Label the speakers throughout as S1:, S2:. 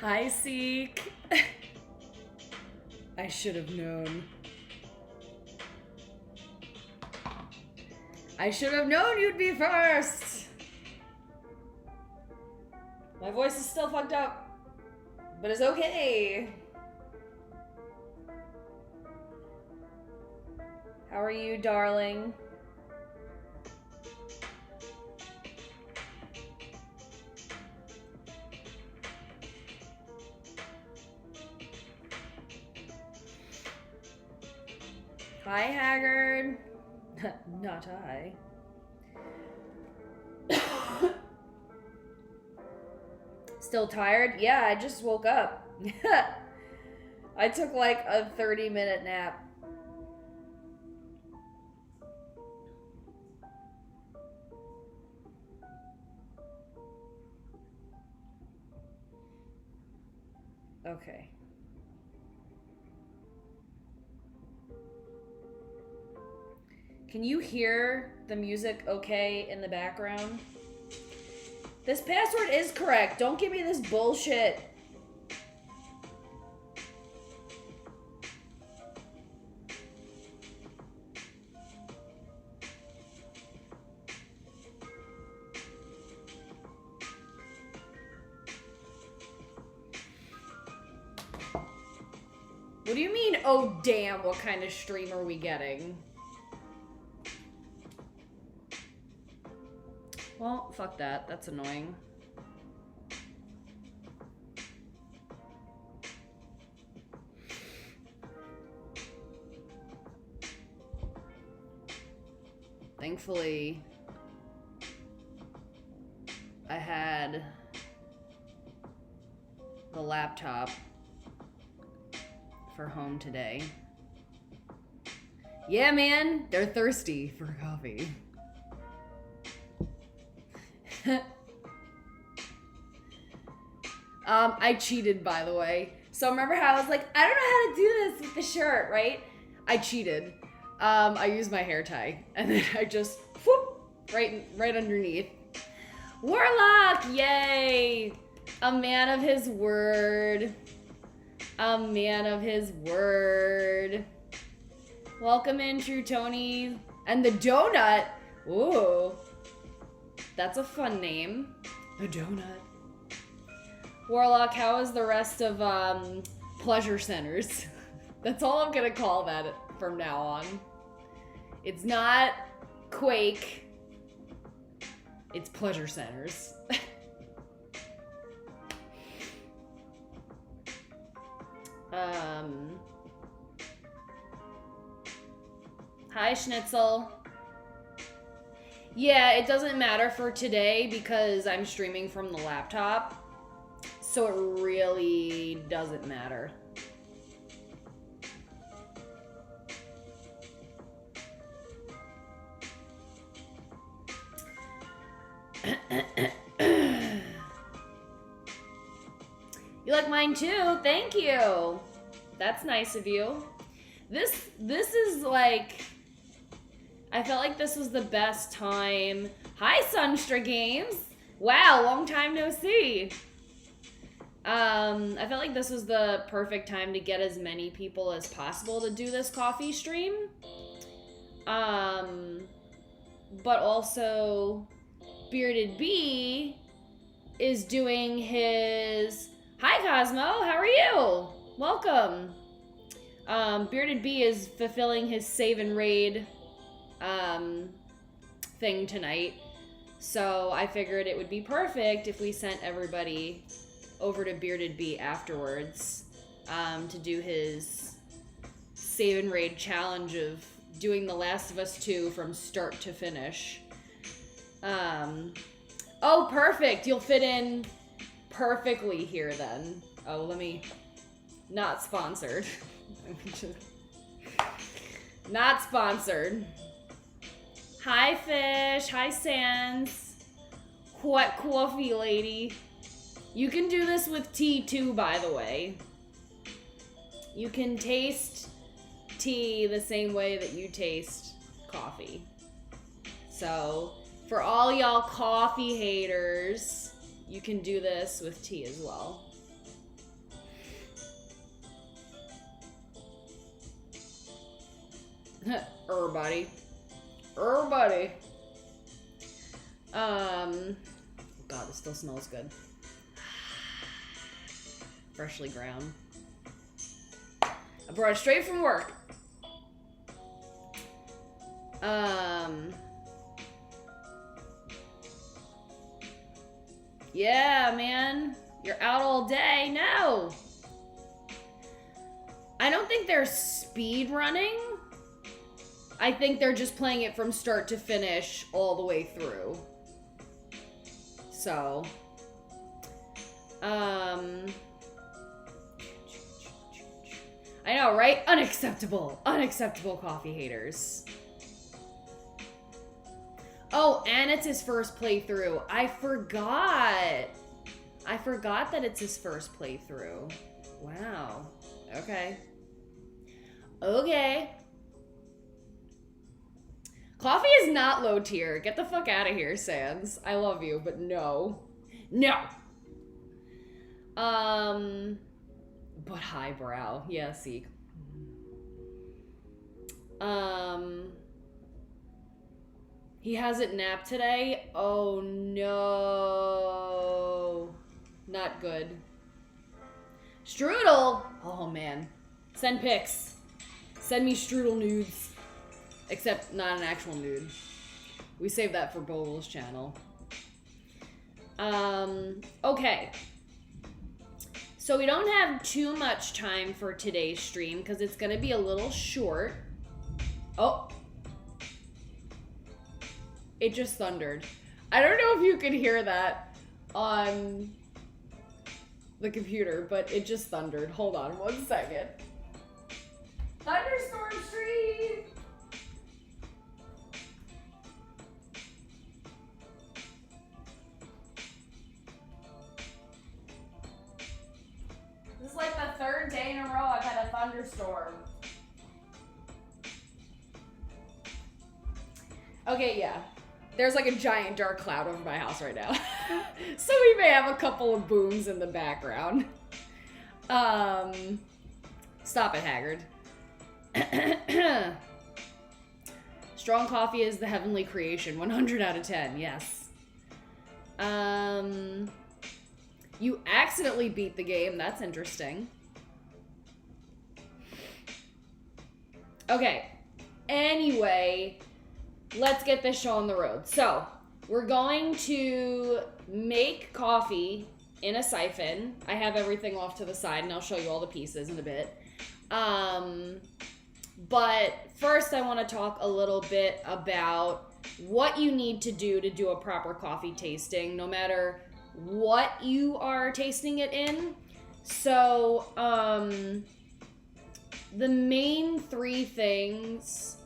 S1: Hi, Seek. I should have known. I should have known you'd be first. My voice is still fucked up, but it's okay. How are you, darling? Hi, Haggard. Not I. Still tired? Yeah, I just woke up. I took like a 30-minute nap. Okay. Can you hear the music okay in the background? This password is correct. Don't give me this bullshit. What do you mean, oh damn, what kind of stream are we getting? Well, fuck that. That's annoying. Thankfully, I had the laptop for home today. Yeah, man, they're thirsty for coffee. I cheated, by the way. So remember how I was like, I don't know how to do this with the shirt, right? I cheated. I used my hair tie, and then I just whoop right underneath. Warlock, yay! A man of his word. A man of his word. Welcome in, True Tony. And the donut. Ooh. That's a fun name. The donut. Warlock, how is the rest of pleasure centers? That's all I'm gonna call that from now on. It's not Quake. It's pleasure centers. Hi, Schnitzel. Yeah, it doesn't matter for today because I'm streaming from the laptop. So it really doesn't matter. You like mine too? Thank you. That's nice of you. This is like, I felt like this was the best time. Hi, Sunstra Games. Wow, long time no see. I felt like this was the perfect time to get as many people as possible to do this coffee stream. But also, Bearded Bee is doing his... Hi, Cosmo. How are you? Welcome. Bearded Bee is fulfilling his save and raid thing tonight. So I figured it would be perfect if we sent everybody over to Bearded Bee afterwards to do his save and raid challenge of doing The Last of Us 2 from start to finish. Oh, perfect. You'll fit in perfectly here then. Oh, let me... Not sponsored. Not sponsored. Hi, Fish. Hi, Sans. What coffee, lady? You can do this with tea, too, by the way. You can taste tea the same way that you taste coffee. So, for all y'all coffee haters, you can do this with tea as well. Everybody. Everybody. God, this still smells good. Freshly ground. I brought it straight from work. Yeah, man. You're out all day. No. I don't think they're speed running. I think they're just playing it from start to finish all the way through. So, I know, right? Unacceptable. Unacceptable coffee haters. Oh, and it's his first playthrough. I forgot that it's his first playthrough. Wow. Okay. Okay. Coffee is not low tier. Get the fuck out of here, Sans. I love you, but no. No! But highbrow. Yeah, Seek. He hasn't napped today? Oh no. Not good. Strudel! Oh man. Send pics. Send me strudel nudes. Except not an actual nude. We saved that for Bogle's channel. Okay. So we don't have too much time for today's stream because it's going to be a little short. Oh. It just thundered. I don't know if you could hear that on the computer, but it just thundered. Hold on 1 second. Thunderstorm stream! This is like the 3rd day in a row I've had a thunderstorm. Okay, yeah. There's like a giant dark cloud over my house right now. So we may have a couple of booms in the background. Stop it, Haggard. Strong coffee is the heavenly creation. 100 out of 10, yes. You accidentally beat the game. That's interesting. Okay. Anyway, let's get this show on the road. So, we're going to make coffee in a siphon. I have everything off to the side, and I'll show you all the pieces in a bit. But first, I want to talk a little bit about what you need to do a proper coffee tasting, no matter what you are tasting it in. So, the main 3 things,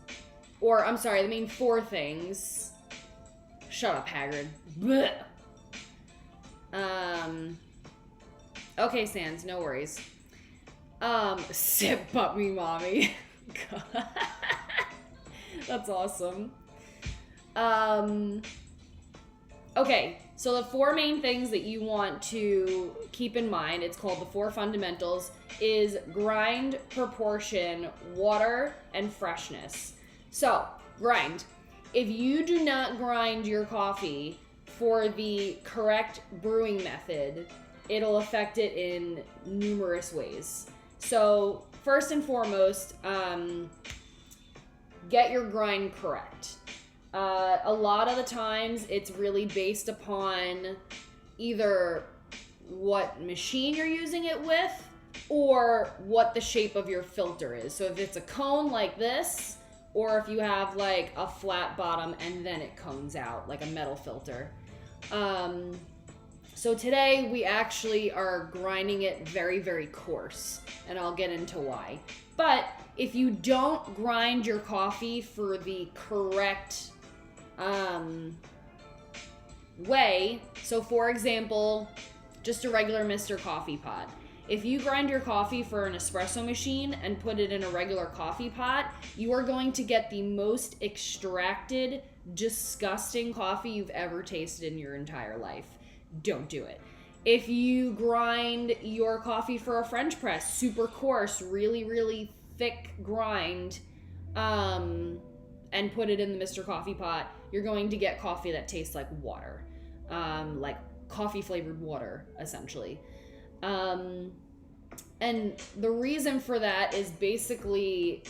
S1: or I'm sorry, the main 4 things. Shut up, Haggard. Blech. Okay, Sans, no worries. Sip but me, mommy. That's awesome. Okay, so the 4 main things that you want to keep in mind, it's called the 4 fundamentals, is grind, proportion, water, and freshness. So, grind. If you do not grind your coffee for the correct brewing method, it'll affect it in numerous ways. So, first and foremost, get your grind correct. A lot of the times, it's really based upon either what machine you're using it with or what the shape of your filter is. So if it's a cone like this, or if you have like a flat bottom and then it cones out like a metal filter. So today we actually are grinding it very, very coarse, and I'll get into why. But if you don't grind your coffee for the correct way, so for example, just a regular Mr. Coffee pot. If you grind your coffee for an espresso machine and put it in a regular coffee pot, you are going to get the most extracted, disgusting coffee you've ever tasted in your entire life. Don't do it. If you grind your coffee for a French press, super coarse, really, really thick grind, and put it in the Mr. Coffee pot, you're going to get coffee that tastes like water. Like coffee flavored water, essentially. And the reason for that is basically,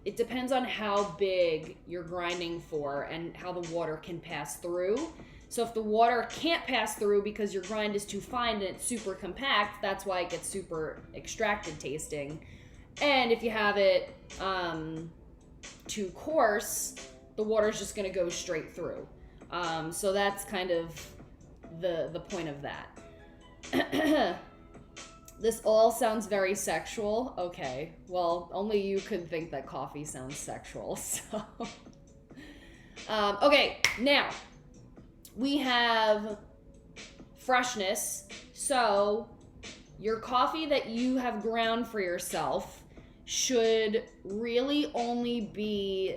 S1: it depends on how big you're grinding for and how the water can pass through. So if the water can't pass through because your grind is too fine and it's super compact, that's why it gets super extracted tasting. And if you have it too coarse, the water's just gonna go straight through. So that's kind of the point of that. This all sounds very sexual. Okay, well, only you could think that coffee sounds sexual, so. Okay, now, we have freshness. So, your coffee that you have ground for yourself should really only be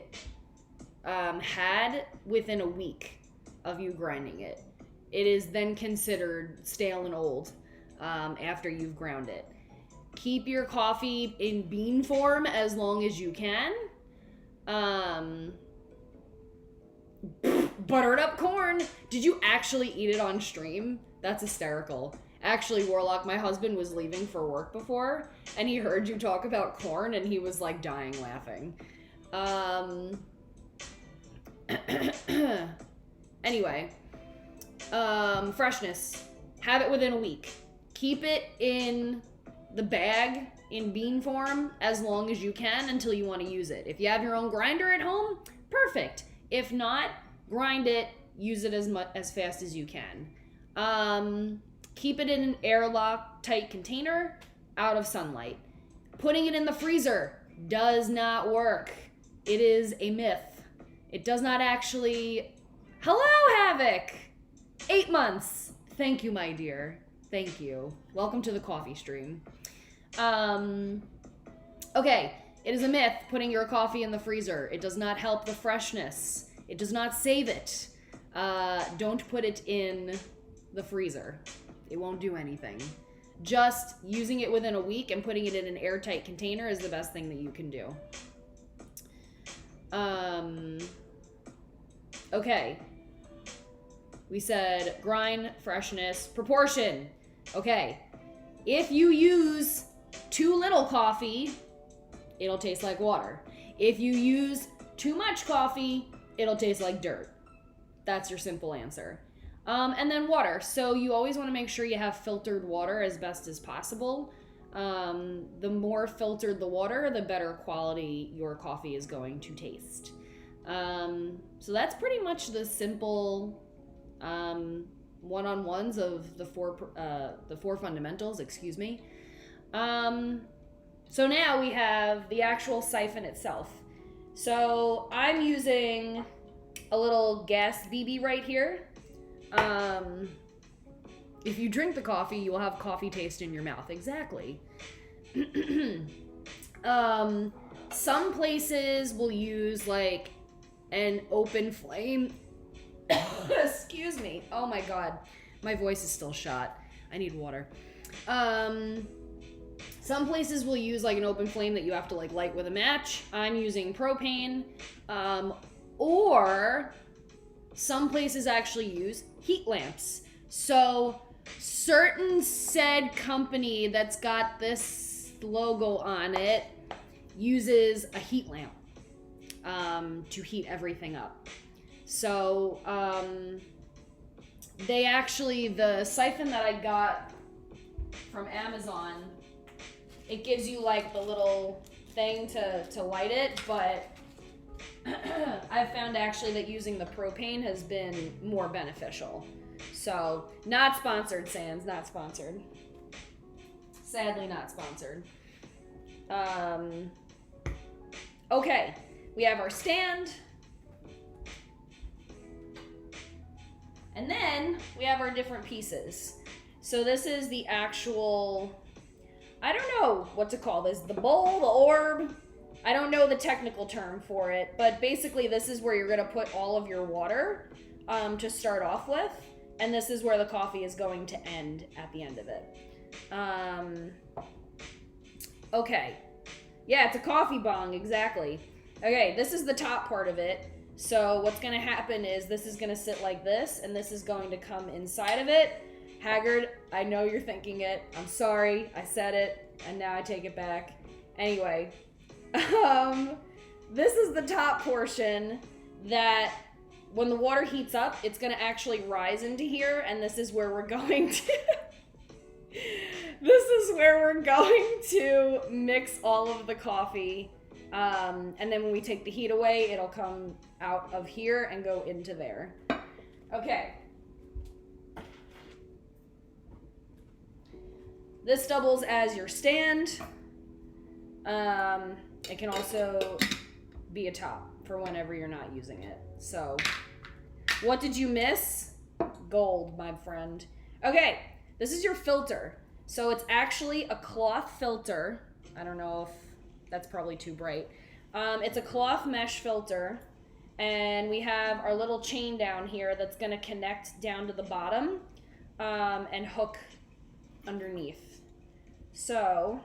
S1: had within a week of you grinding it. It is then considered stale and old after you've ground it. Keep your coffee in bean form as long as you can. Buttered up corn. Did you actually eat it on stream? That's hysterical. Actually, Warlock, my husband was leaving for work before, and he heard you talk about corn, and he was like dying laughing. Anyway, freshness. Have it within a week. Keep it in the bag in bean form as long as you can until you want to use it. If you have your own grinder at home, perfect. If not, grind it, use it as fast as you can. Keep it in an airlock tight container out of sunlight. Putting it in the freezer does not work. It is a myth. It does not actually... Hello, Havoc! 8 months. Thank you, my dear. Thank you. Welcome to the coffee stream. Okay, it is a myth putting your coffee in the freezer. It does not help the freshness. It does not save it. Don't put it in the freezer. It won't do anything. Just using it within a week and putting it in an airtight container is the best thing that you can do. Okay. We said grind, freshness, proportion. Okay. If you use too little coffee, it'll taste like water. If you use too much coffee, it'll taste like dirt. That's your simple answer. And then water. So you always want to make sure you have filtered water as best as possible. The more filtered the water, the better quality your coffee is going to taste. So that's pretty much the simple one-on-ones of the four fundamentals, excuse me. So now we have the actual siphon itself. So I'm using a little gas BB right here. If you drink the coffee, you will have coffee taste in your mouth. Exactly. Some places will use like an open flame. Excuse me. Oh my god. My voice is still shot. I need water. Some places will use like an open flame that you have to like light with a match. I'm using propane. Or some places actually use heat lamps. So certain said company that's got this logo on it uses a heat lamp to heat everything up. So they actually, the siphon that I got from Amazon, it gives you like the little thing to light it, but I've found actually that using the propane has been more beneficial. So, not sponsored, Sans, not sponsored. Sadly not sponsored. Okay, we have our stand. And then we have our different pieces. So this is the actual, I don't know what to call this, the bowl, the orb. I don't know the technical term for it, but basically this is where you're gonna put all of your water to start off with. And this is where the coffee is going to end at the end of it. Okay. Yeah, it's a coffee bong, exactly. Okay, this is the top part of it. So what's gonna happen is this is gonna sit like this, and this is going to come inside of it. Haggard, I know you're thinking it. I'm sorry, I said it, and now I take it back. Anyway, this is the top portion that when the water heats up, it's gonna actually rise into here, and this is where we're going to this is where we're going to mix all of the coffee. And then when we take the heat away, it'll come out of here and go into there. Okay. This doubles as your stand. It can also be a top for whenever you're not using it. So, what did you miss? Gold, my friend. Okay, this is your filter. So it's actually a cloth filter. I don't know if that's probably too bright. It's a cloth mesh filter, and we have our little chain down here that's gonna connect down to the bottom and hook underneath. So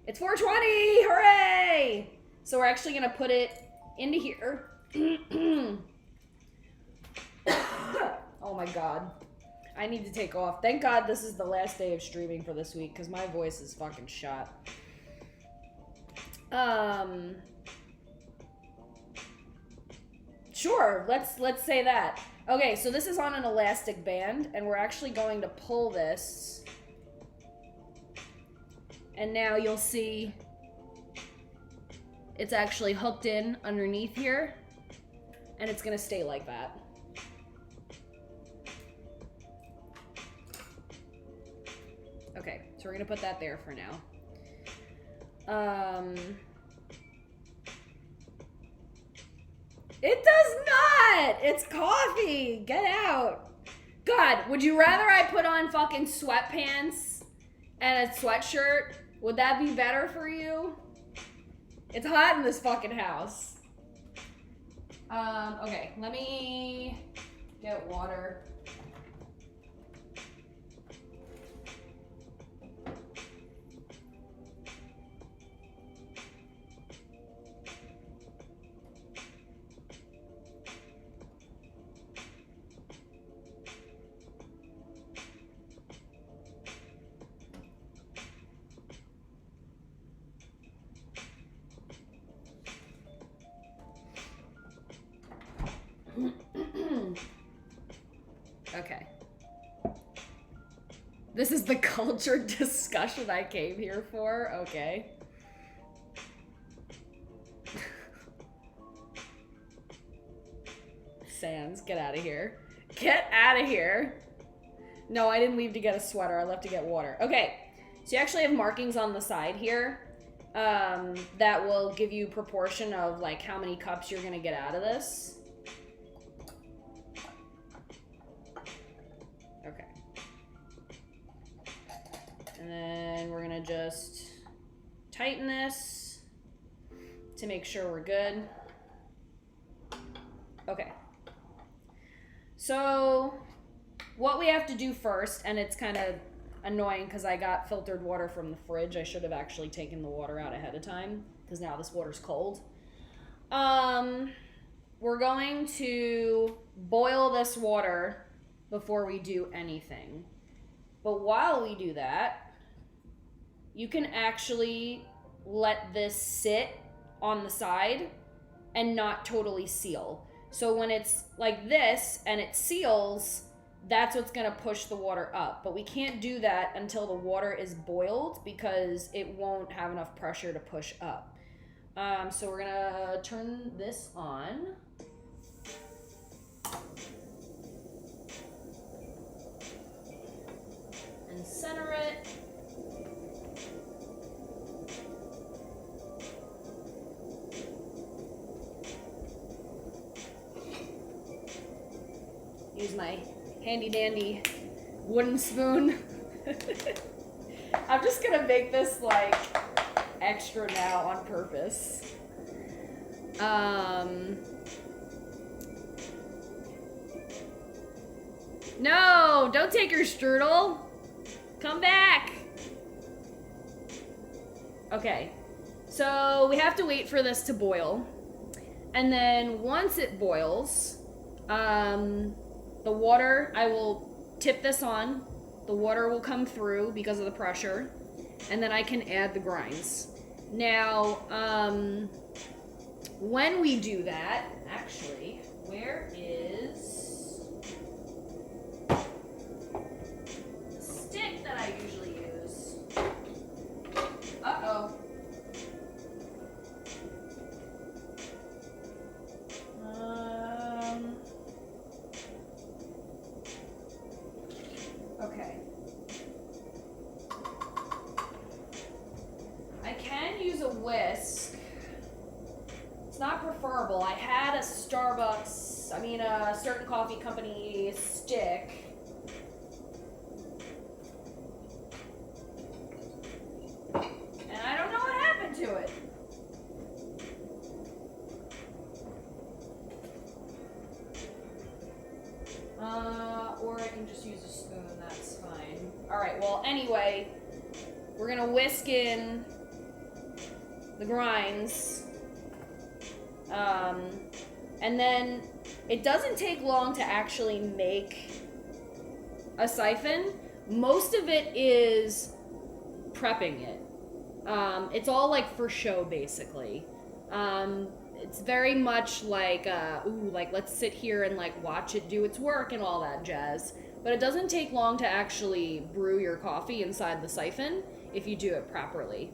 S1: it's 420, hooray! So we're actually gonna put it into here. Oh my God. I need to take off. Thank God this is the last day of streaming for this week, because my voice is fucking shot. Sure, let's say that. Okay, so this is on an elastic band, and we're actually going to pull this. And now you'll see it's actually hooked in underneath here, and it's gonna stay like that. Okay, so we're gonna put that there for now. It does not! It's coffee! Get out! God, would you rather I put on fucking sweatpants and a sweatshirt? Would that be better for you? It's hot in this fucking house. Okay, let me get water. Okay. This is the culture discussion I came here for? Okay. Sans, get out of here. Get out of here. No, I didn't leave to get a sweater. I left to get water. Okay. So you actually have markings on the side here that will give you proportion of like how many cups you're going to get out of this. Okay. And then we're gonna just tighten this to make sure we're good. Okay. So what we have to do first, and it's kind of annoying because I got filtered water from the fridge. I should have actually taken the water out ahead of time because now this water's cold. We're going to boil this water before we do anything. But while we do that, you can actually let this sit on the side and not totally seal. So when it's like this and it seals, that's what's gonna push the water up. But we can't do that until the water is boiled because it won't have enough pressure to push up. So we're gonna turn this on. And center it. Use my handy dandy wooden spoon. I'm just gonna make this like extra now on purpose. No, don't take your strudel. Come back. Okay. So we have to wait for this to boil. And then once it boils, the water, I will tip this on. The water will come through because of the pressure. And then I can add the grinds. Now, when we do that, actually, where is the stick that I usually use? Uh-oh. Okay. I can use a whisk. It's not preferable. I had a certain coffee company stick. And I don't know what happened to it. Or I can just use a spoon, that's fine. Alright, well, anyway, we're gonna whisk in the grinds. And then it doesn't take long to actually make a siphon. Most of it is prepping it. It's all like for show, basically. It's very much like, let's sit here and like watch it do its work and all that jazz. But it doesn't take long to actually brew your coffee inside the siphon if you do it properly.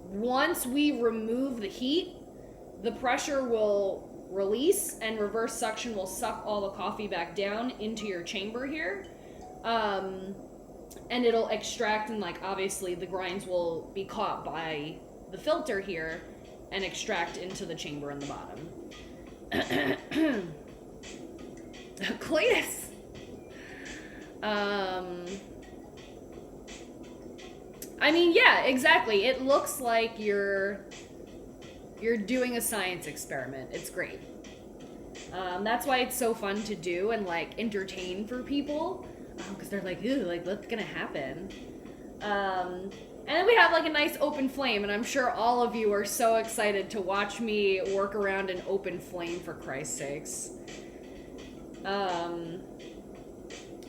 S1: Once we remove the heat, the pressure will release and reverse suction will suck all the coffee back down into your chamber here. And it'll extract, and like obviously the grinds will be caught by the filter here and extract into the chamber in the bottom. Cletus! I mean, yeah, exactly. It looks like you're doing a science experiment. It's great. That's why it's so fun to do and like entertain for people, because they're like, ew, like what's gonna happen? And then we have like a nice open flame, and I'm sure all of you are so excited to watch me work around an open flame, for Christ's sakes.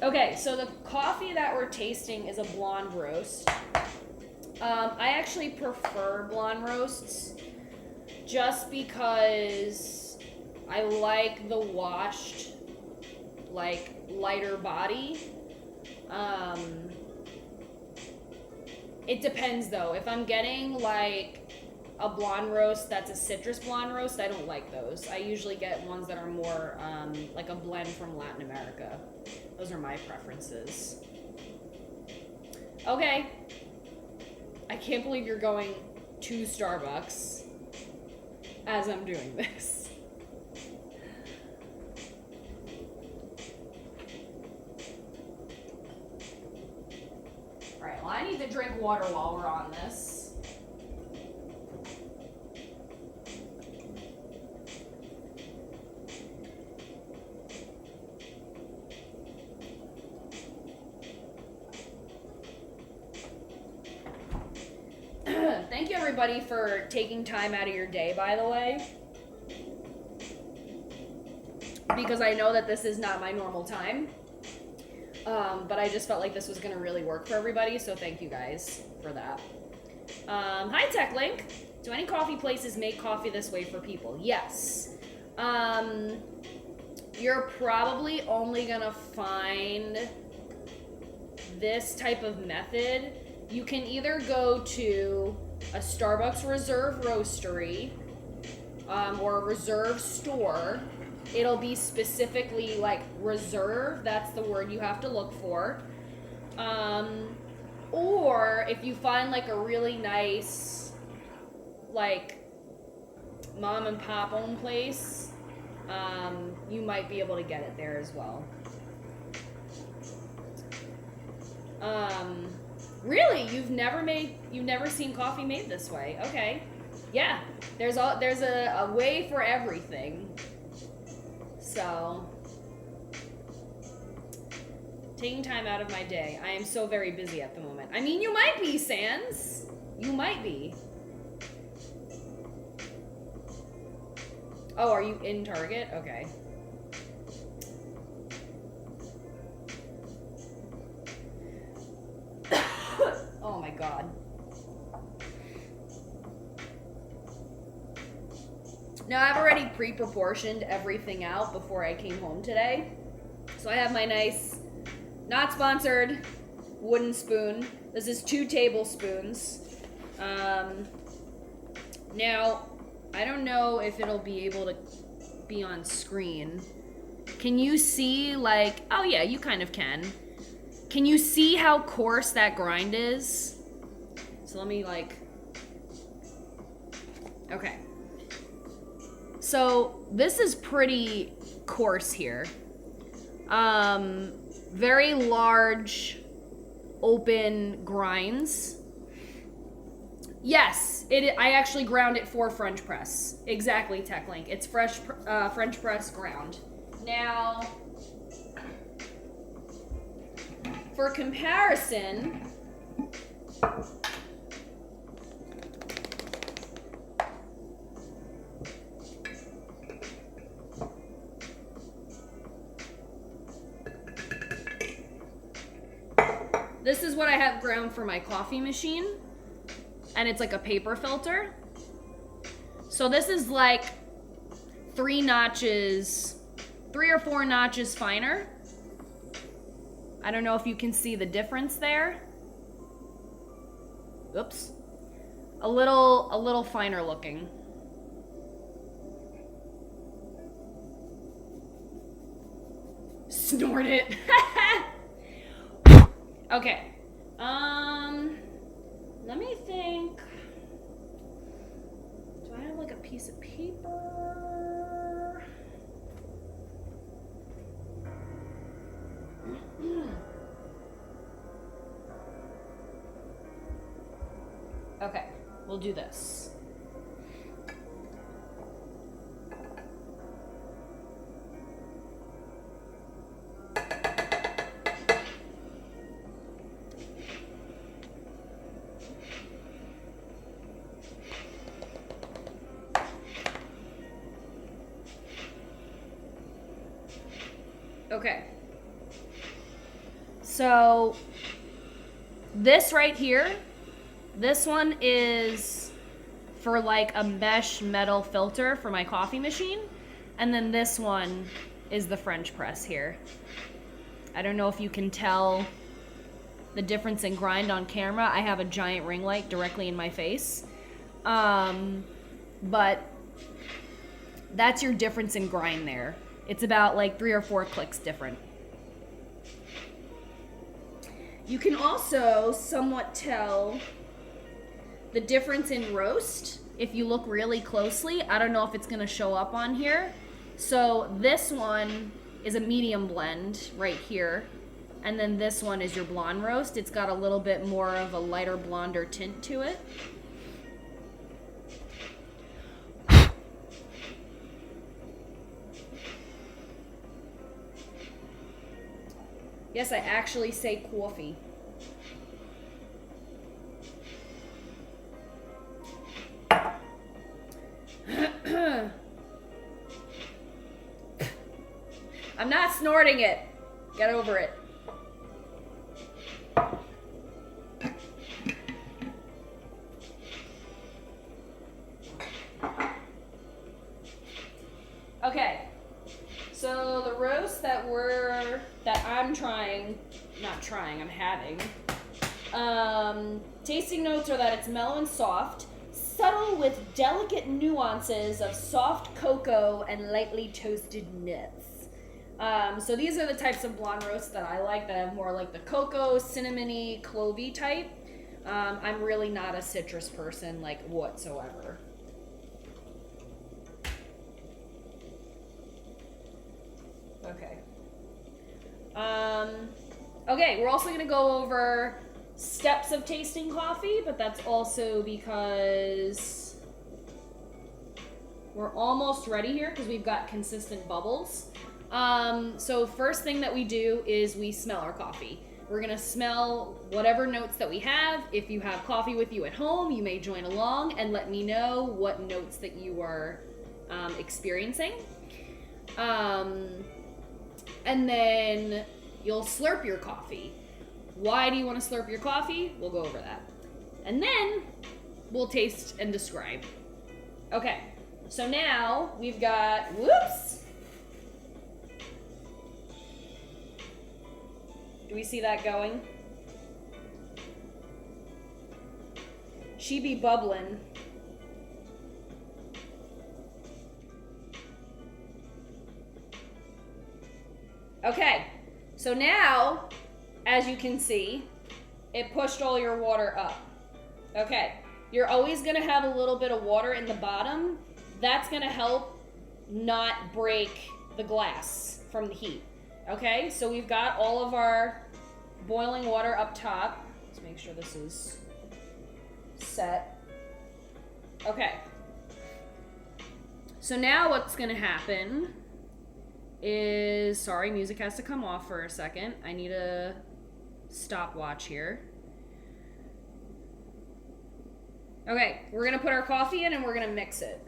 S1: Okay, so the coffee that we're tasting is a blonde roast. I actually prefer blonde roasts just because I like the washed, like, lighter body. It depends though. If I'm getting like a blonde roast that's a citrus blonde roast, I don't like those. I usually get ones that are more like a blend from Latin America. Those are my preferences. Okay. I can't believe you're going to Starbucks as I'm doing this. Alright, well, I need to drink water while we're on this. Thank you, everybody, for taking time out of your day, by the way. Because I know that this is not my normal time. But I just felt like this was going to really work for everybody, so thank you guys for that. Hi, TechLink. Do any coffee places make coffee this way for people? Yes. You're probably only going to find this type of method. You can either go to a Starbucks Reserve Roastery or a Reserve store. It'll be specifically like reserve, that's the word you have to look for. Or if you find like a really nice like mom and pop owned place, you might be able to get it there as well. Really? You've never seen coffee made this way? Okay. Yeah. There's a way for everything. So, Taking time out of my day. I am so very busy at the moment. I mean, you might be, Sans. You might be. Oh, are you in Target? Okay. Oh my god. Now, I've already pre-proportioned everything out before I came home today. So I have my nice, not sponsored, wooden spoon. This is 2 tablespoons. Now, I don't know if it'll be able to be on screen. Can you see, like, oh yeah, you kind of can. Can you see how coarse that grind is? So let me, like, okay. So this is pretty coarse here. Very large, open grinds. Yes, I actually ground it for French press. Exactly, TechLink. It's fresh French press ground. Now, for comparison, this is what I have ground for my coffee machine. And it's like a paper filter. So this is like 3 or 4 notches finer. I don't know if you can see the difference there. Oops. A little finer looking. Snort it. Okay. Let me think. Do I have like a piece of paper? Okay, we'll do this. Okay. So this right here, this one is for like a mesh metal filter for my coffee machine. And then this one is the French press here. I don't know if you can tell the difference in grind on camera. I have a giant ring light directly in my face. But that's your difference in grind there. It's about like 3 or 4 clicks different. You can also somewhat tell the difference in roast if you look really closely. I don't know if it's gonna show up on here. So this one is a medium blend right here. And then this one is your blonde roast. It's got a little bit more of a lighter blonder tint to it. Yes, I actually say coffee. I'm not snorting it. Get over it. Okay. So the roast that I'm having. Tasting notes are that it's mellow and soft, subtle with delicate nuances of soft cocoa and lightly toasted nuts. So these are the types of blonde roasts that I like, that have more like the cocoa, cinnamony, clovey type. I'm really not a citrus person, like, whatsoever. Okay. Okay, we're also going to go over steps of tasting coffee, but that's also because we're almost ready here because we've got consistent bubbles. So first thing that we do is we smell our coffee. We're gonna smell whatever notes that we have. If you have coffee with you at home, you may join along and let me know what notes that you are experiencing. And then you'll slurp your coffee. Why do you want to slurp your coffee? We'll go over that. And then we'll taste and describe. Okay, so now we've got, whoops. Do we see that going? She be bubbling. Okay, so now, as you can see, it pushed all your water up. Okay, you're always gonna have a little bit of water in the bottom. That's gonna help not break the glass from the heat. Okay, so we've got all of our boiling water up top. Let's make sure this is set. Okay. So now what's gonna happen is, sorry, music has to come off for a second. I need a stopwatch here. Okay, we're gonna put our coffee in and we're gonna mix it.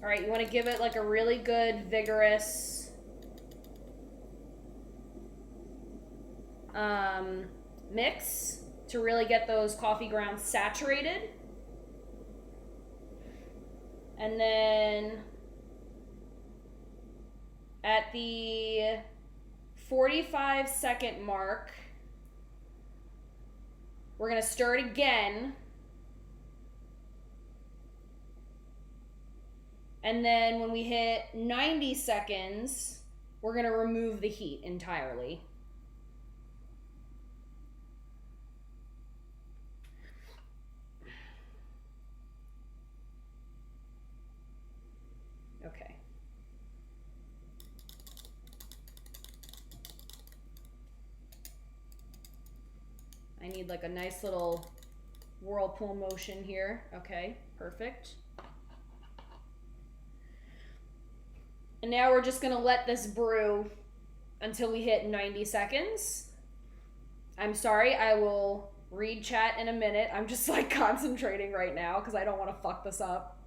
S1: All right, you want to give it like a really good, vigorous mix to really get those coffee grounds saturated. And then at the 45-second mark, we're going to stir it again. And then when we hit 90 seconds, we're gonna remove the heat entirely. Okay. I need like a nice little whirlpool motion here. Okay, perfect. And now we're just gonna let this brew until we hit 90 seconds. I'm sorry, I will read chat in a minute. I'm just like concentrating right now because I don't want to fuck this up.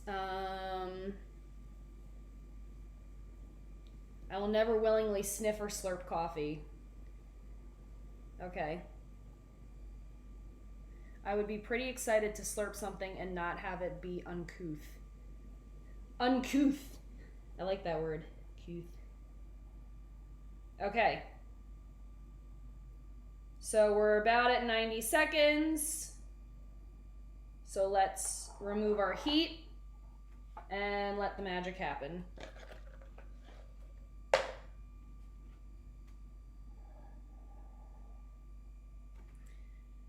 S1: I will never willingly sniff or slurp coffee. Okay. I would be pretty excited to slurp something and not have it be uncouth. Uncouth. I like that word. Couth. Okay. So we're about at 90 seconds. So let's remove our heat and let the magic happen.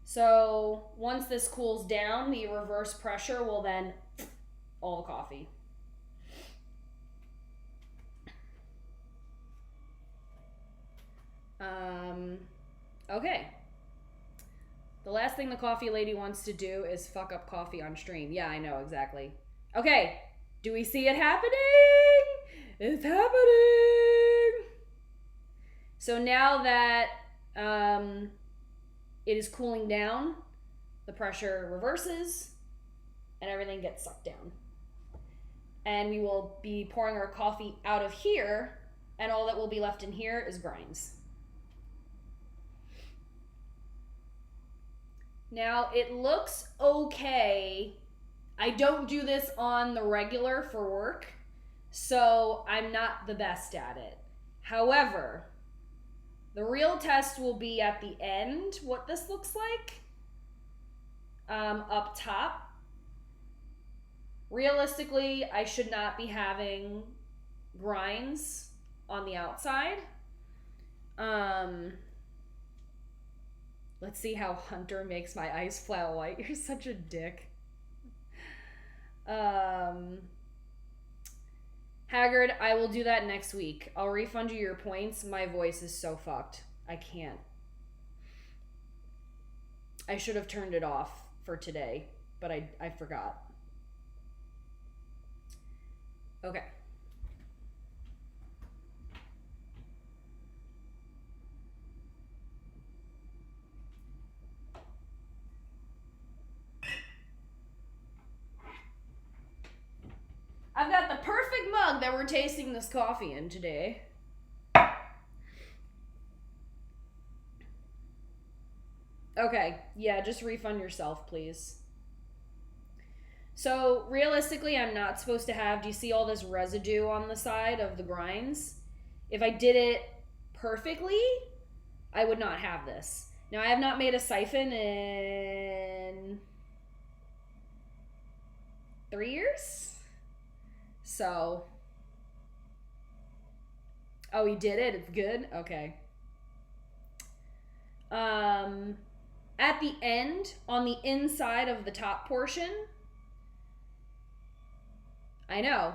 S1: So once this cools down, the reverse pressure will then all the coffee. Okay. The last thing the coffee lady wants to do is fuck up coffee on stream. Yeah, I know, exactly. Okay, do we see it happening? It's happening! So now that it is cooling down, the pressure reverses, and everything gets sucked down. And we will be pouring our coffee out of here, and all that will be left in here is grinds. Now, it looks okay. I don't do this on the regular for work, so I'm not the best at it. However, the real test will be at the end, what this looks like. Up top. Realistically, I should not be having grinds on the outside. Let's see how Hunter makes my ice flat white. You're such a dick. Haggard, I will do that next week. I'll refund you your points. My voice is so fucked. I can't. I should have turned it off for today, but I forgot. Okay. I've got the perfect mug that we're tasting this coffee in today. Okay, yeah, just refund yourself, please. So, realistically, I'm not supposed to have, do you see all this residue on the side of the grinds? If I did it perfectly, I would not have this. Now, I have not made a siphon in 3 years? So, oh, he did it? It's good? Okay. At the end, on the inside of the top portion, I know.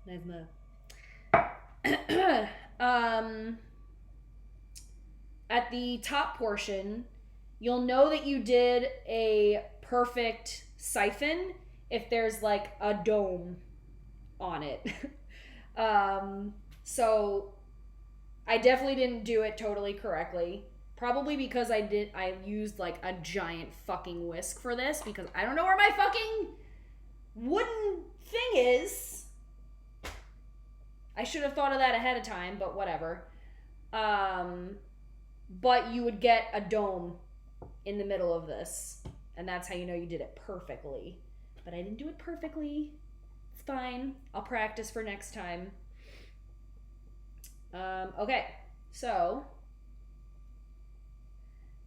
S1: Nice move. At the top portion, you'll know that you did a perfect siphon if there's like a dome on it. So I definitely didn't do it totally correctly. Probably because I used like a giant fucking whisk for this because I don't know where my fucking wooden thing is. I should have thought of that ahead of time, but whatever. But you would get a dome in the middle of this, and that's how you know you did it perfectly. But I didn't do it perfectly. It's fine. I'll practice for next time. Okay, so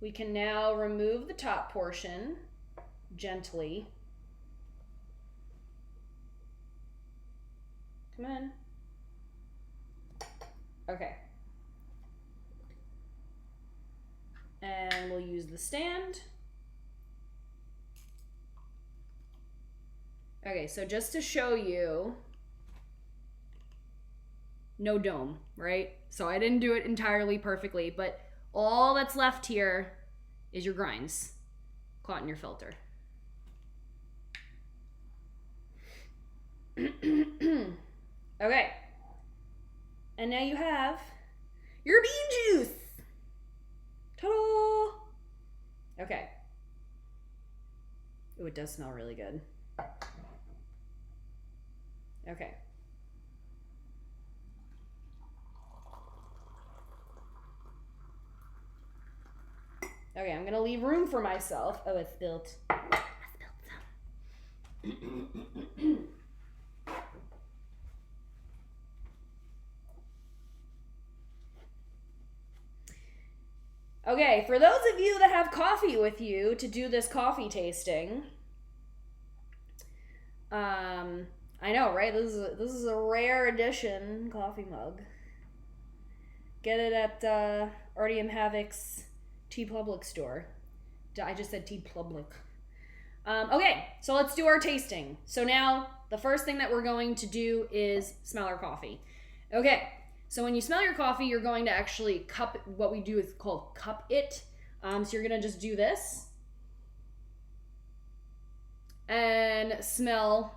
S1: we can now remove the top portion gently. Come on. Okay. And we'll use the stand. Okay, so just to show you, no dome, right? So I didn't do it entirely perfectly, but all that's left here is your grinds caught in your filter. Okay. And now you have your bean juice. Ta-da! Okay. Ooh, it does smell really good. Okay. Okay, I'm gonna leave room for myself. Oh, it's spilt. I spilled some. Okay, for those of you that have coffee with you to do this coffee tasting, I know, right? This is a rare edition coffee mug. Get it at RDM Havoc's TeePublic store. I just said TeePublic. Okay, so let's do our tasting. So now the first thing that we're going to do is smell our coffee. Okay, so when you smell your coffee, you're going to actually cup. What we do is called cup it. So you're gonna just do this and smell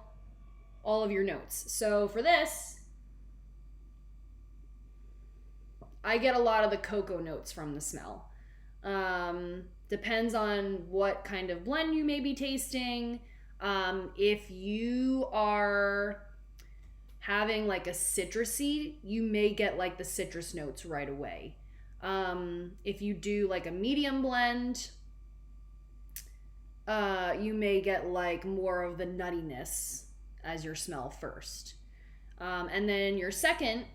S1: all of your notes. So for this, I get a lot of the cocoa notes from the smell. Depends on what kind of blend you may be tasting. If you are having like a citrusy, you may get like the citrus notes right away. If you do like a medium blend, you may get like more of the nuttiness as your smell first. And then your second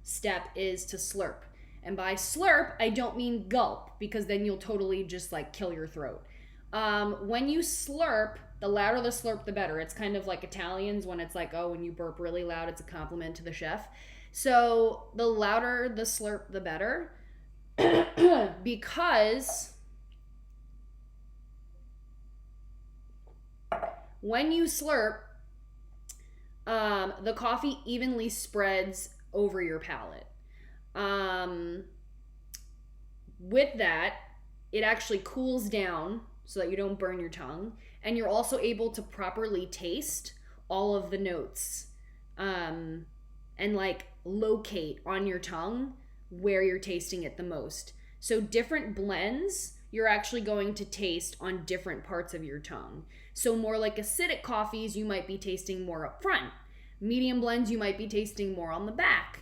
S1: step is to slurp. And by slurp, I don't mean gulp, because then you'll totally just like kill your throat. When you slurp, the louder the slurp, the better. It's kind of like Italians when it's like, oh, when you burp really loud, it's a compliment to the chef. So the louder the slurp, the better. because when you slurp, the coffee evenly spreads over your palate. With that, it actually cools down so that you don't burn your tongue, and you're also able to properly taste all of the notes, and like locate on your tongue where you're tasting it the most. So different blends, you're actually going to taste on different parts of your tongue. So more like acidic coffees, you might be tasting more up front. Medium blends, you might be tasting more on the back.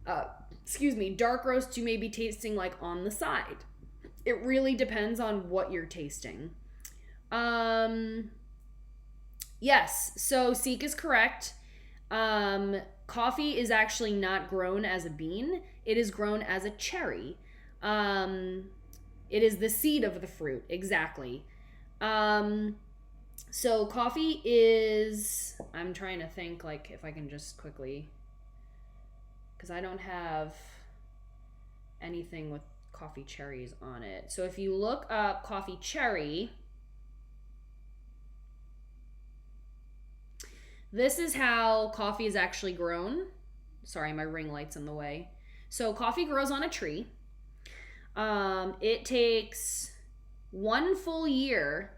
S1: Dark roasts, you may be tasting like on the side. It really depends on what you're tasting. Yes, so Seek is correct. Coffee is actually not grown as a bean. It is grown as a cherry. It is the seed of the fruit, exactly. So coffee is, I'm trying to think like if I can just quickly, because I don't have anything with coffee cherries on it. So if you look up coffee cherry, this is how coffee is actually grown. Sorry, my ring light's in the way. So coffee grows on a tree. It takes 1 full year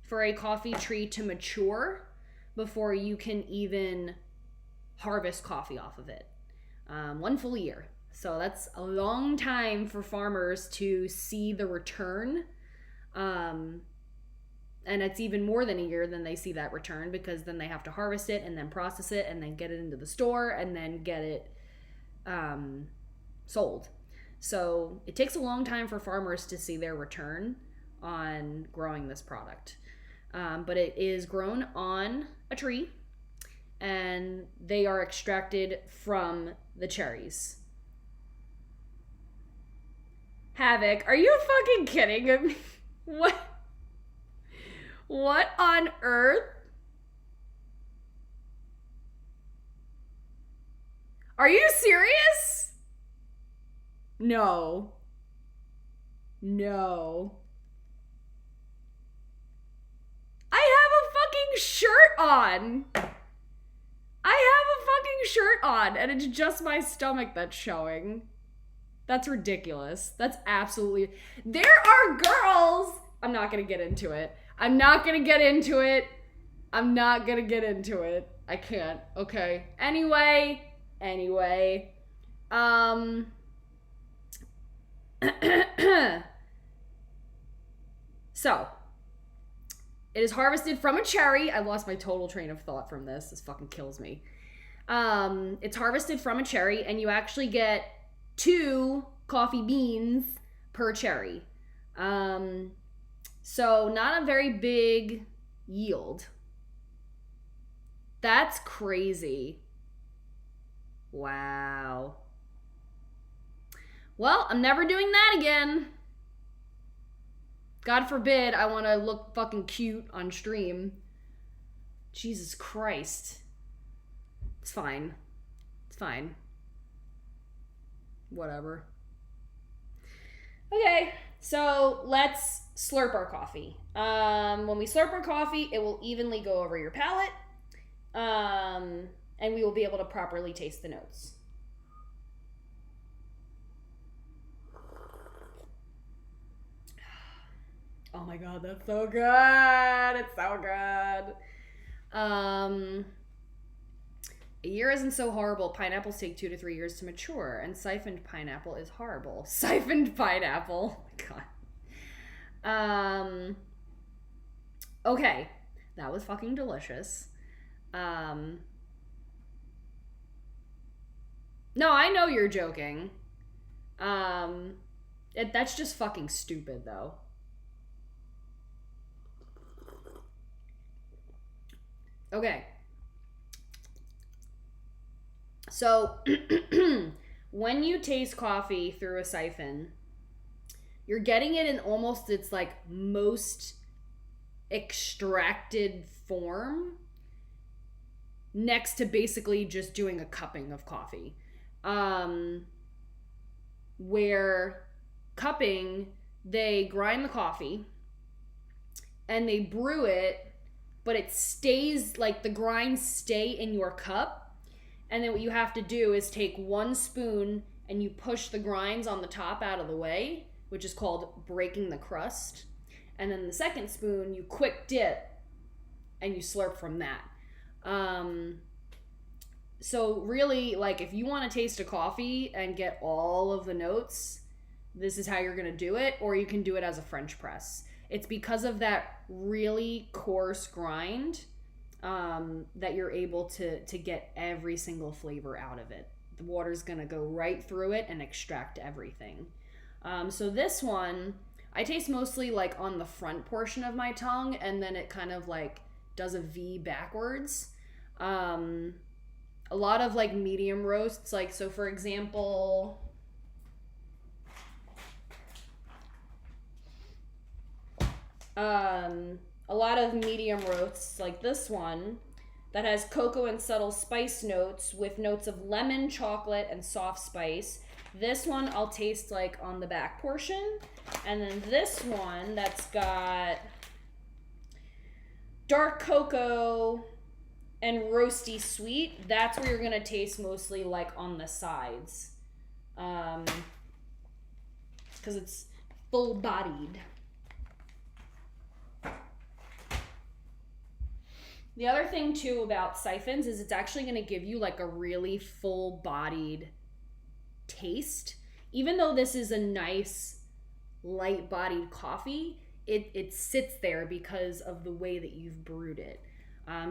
S1: for a coffee tree to mature before you can even harvest coffee off of it. 1 full year. So that's a long time for farmers to see the return. And it's even more than a year than they see that return, because then they have to harvest it and then process it and then get it into the store and then get it sold. So it takes a long time for farmers to see their return on growing this product. But it is grown on a tree, and they are extracted from the cherries. Havoc, are you fucking kidding me? What on earth? Are you serious? No. I have a fucking shirt on. And it's just my stomach that's showing. That's ridiculous. That's absolutely... There are girls... I'm not gonna get into it. I can't. Okay. Anyway. So, it is harvested from a cherry. I lost my total train of thought from this. This fucking kills me. It's harvested from a cherry, and you actually get 2 coffee beans per cherry. So not a very big yield. That's crazy. Wow. Well, I'm never doing that again. God forbid I want to look fucking cute on stream. Jesus Christ. It's fine. Whatever. Okay, so let's slurp our coffee. When we slurp our coffee, it will evenly go over your palate, and we will be able to properly taste the notes. Oh my god, that's so good. It's so good. A year isn't so horrible. Pineapples take 2 to 3 years to mature, and siphoned pineapple is horrible. Siphoned pineapple. Oh my god. Okay. That was fucking delicious. No, I know you're joking. That's just fucking stupid, though. Okay. So, when you taste coffee through a siphon, you're getting it in almost its like most extracted form, next to basically just doing a cupping of coffee. Where cupping, they grind the coffee and they brew it, but it stays, like the grinds stay in your cup. And then what you have to do is take 1 spoon and you push the grinds on the top out of the way, which is called breaking the crust. And then the second spoon, you quick dip and you slurp from that. So really, like, if you want to taste a coffee and get all of the notes, this is how you're going to do it, or you can do it as a French press. It's because of that really coarse grind that you're able to get every single flavor out of it. The water's going to go right through it and extract everything. So this one, I taste mostly like on the front portion of my tongue, and then it kind of like does a V backwards. A lot of like medium roasts, like, so for example, a lot of medium roasts like this one that has cocoa and subtle spice notes with notes of lemon, chocolate, and soft spice. This one I'll taste like on the back portion. And then this one that's got dark cocoa and roasty sweet, that's where you're gonna taste mostly like on the sides. Because it's full bodied. The other thing too about siphons is it's actually gonna give you like a really full bodied taste. Even though this is a nice light bodied coffee, it sits there because of the way that you've brewed it.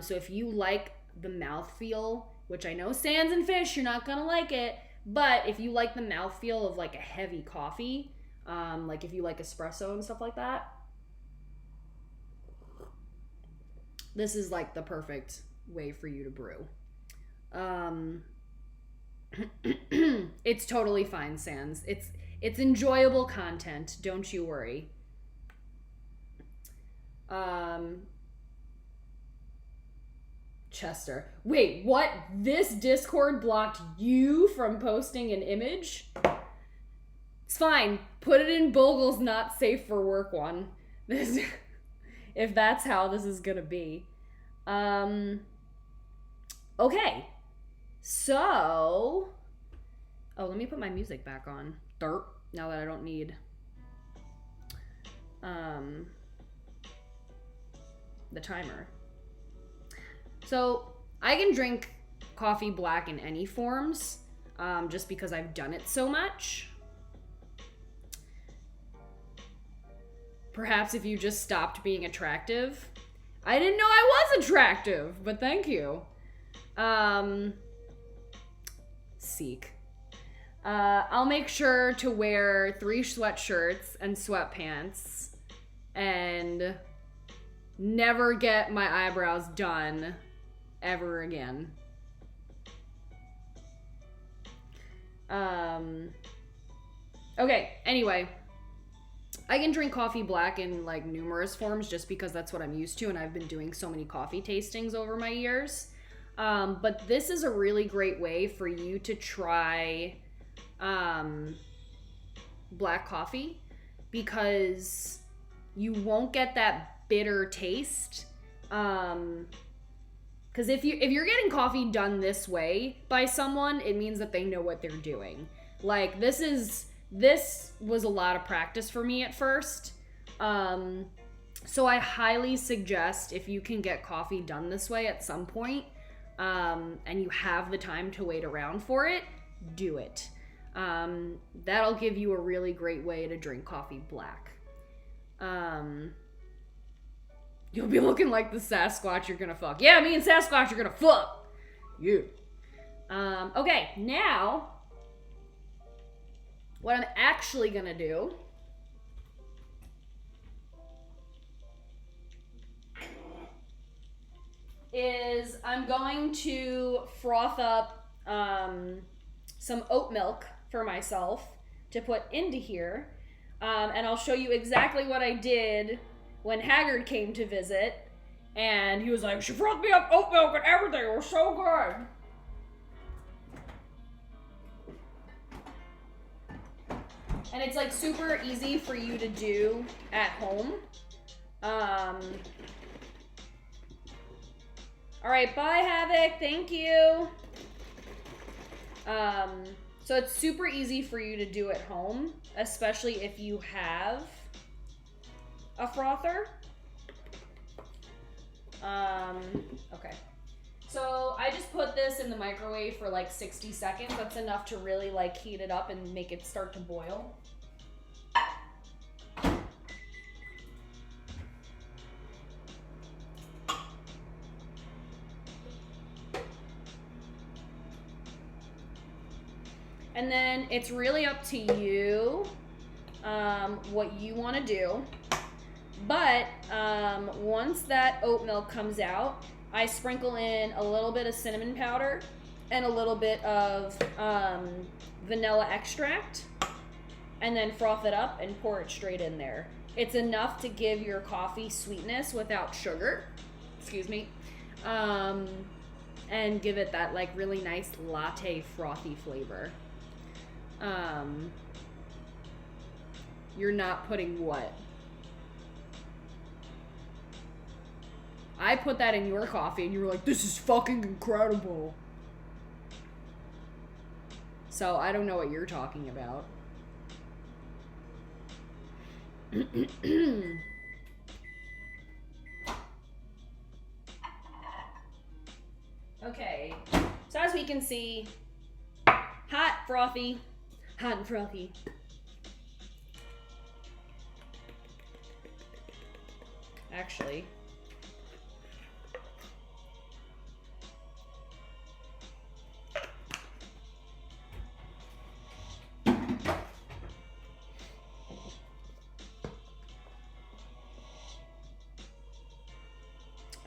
S1: So if you like the mouthfeel, which I know Sands and Fish, you're not gonna like it, but if you like the mouthfeel of like a heavy coffee, like if you like espresso and stuff like that, this is like the perfect way for you to brew. It's totally fine, Sands. It's enjoyable content, don't you worry. Chester. Wait, what? This Discord blocked you from posting an image? It's fine. Put it in Bogle's not safe for work one. This, if that's how this is gonna be. Okay. So, oh, let me put my music back on. Dirt. Now that I don't need the timer. So I can drink coffee black in any forms, just because I've done it so much. Perhaps if you just stopped being attractive. I didn't know I was attractive, but thank you. Seek. I'll make sure to wear 3 sweatshirts and sweatpants and never get my eyebrows done ever again. Okay, anyway. I can drink coffee black in like numerous forms just because that's what I'm used to, and I've been doing so many coffee tastings over my years. But this is a really great way for you to try black coffee because you won't get that bitter taste. Because if you're getting coffee done this way by someone, it means that they know what they're doing. Like this was a lot of practice for me at first. So I highly suggest if you can get coffee done this way at some point, and you have the time to wait around for it, do it. That'll give you a really great way to drink coffee black. You'll be looking like the Sasquatch you're gonna fuck. Yeah, me and Sasquatch are gonna fuck. You. Okay, now what I'm actually gonna do is I'm going to froth up some oat milk for myself to put into here, and I'll show you exactly what I did when Haggard came to visit, and he was like, she frothed me up oat milk and everything, it was so good. And it's like super easy for you to do at home. All right, bye Havoc, thank you. So it's super easy for you to do at home, especially if you have a frother. Okay. So I just put this in the microwave for like 60 seconds. That's enough to really like heat it up and make it start to boil. And then it's really up to you what you want to do. But once that oat milk comes out, I sprinkle in a little bit of cinnamon powder and a little bit of vanilla extract, and then froth it up and pour it straight in there. It's enough to give your coffee sweetness without sugar, excuse me, and give it that like really nice latte frothy flavor. You're not putting what? I put that in your coffee and you were like, this is fucking incredible. So I don't know what you're talking about. Okay, so as we can see, hot, frothy, hot and frothy. Actually,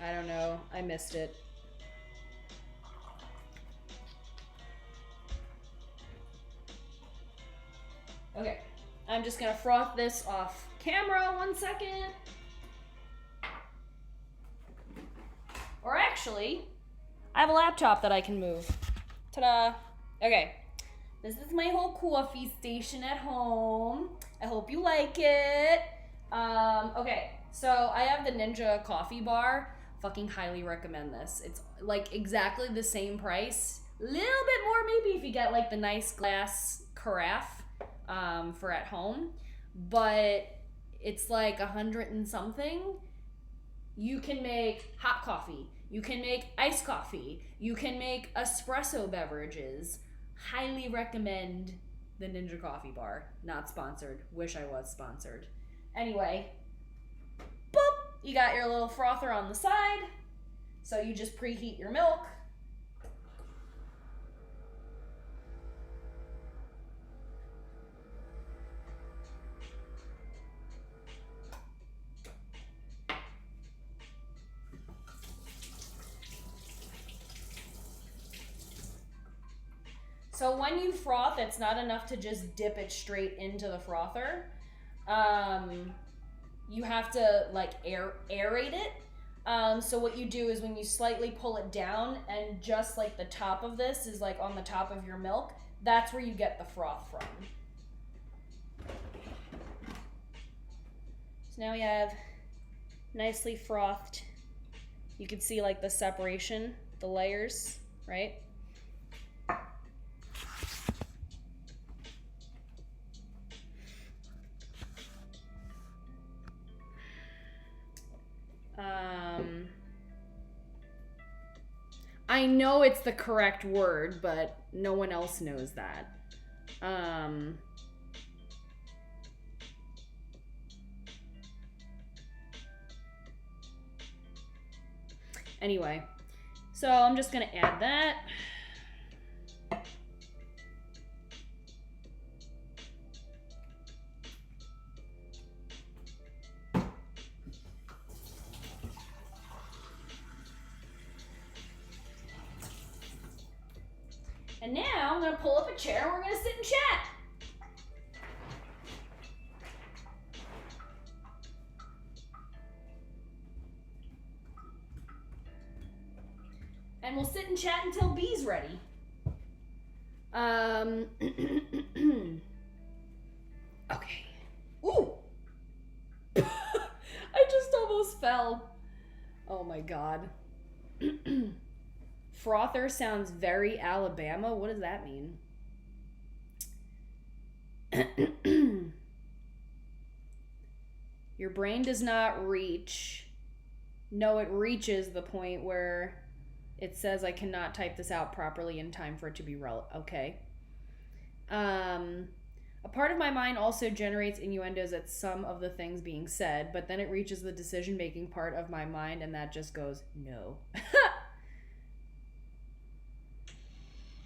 S1: I don't know, I missed it. Okay, I'm just gonna froth this off camera 1 second. Or actually, I have a laptop that I can move. Ta-da! Okay, this is my whole coffee station at home. I hope you like it. Okay, so I have the Ninja coffee bar. Fucking highly recommend this. It's like exactly the same price. Little bit more maybe if you get like the nice glass carafe for at home. But it's like 100 and something. You can make hot coffee. You can make iced coffee. You can make espresso beverages. Highly recommend the Ninja coffee bar. Not sponsored. Wish I was sponsored. Anyway, boop. You got your little frother on the side. So you just preheat your milk. So when you froth, it's not enough to just dip it straight into the frother. You have to like aerate it. So what you do is when you slightly pull it down and just like the top of this is like on the top of your milk, that's where you get the froth from. So now we have nicely frothed. You can see like the separation, the layers, right? I know it's the correct word, but no one else knows that. Anyway, so I'm just gonna add that. And now I'm gonna pull up a chair and we're gonna sit and chat. And we'll sit and chat until B's ready. fell. Oh my god. Frother sounds very Alabama. What does that mean? Your brain does not reach. No, it reaches the point where it says I cannot type this out properly in time for it to be relevant. Okay. A part of my mind also generates innuendos at some of the things being said, but then it reaches the decision-making part of my mind and that just goes, no.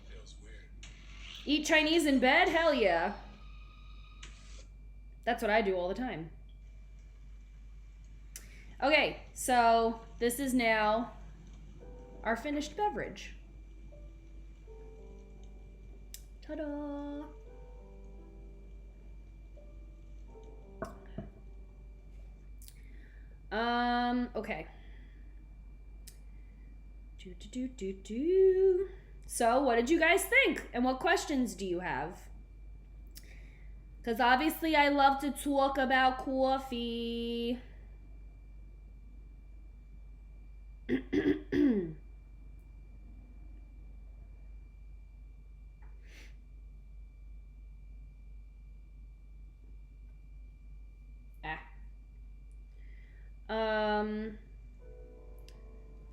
S2: Feels weird.
S1: Eat Chinese in bed? Hell yeah. That's what I do all the time. Okay, so this is now our finished beverage. Ta-da! Okay. So, what did you guys think? And what questions do you have? Because obviously I love to talk about coffee.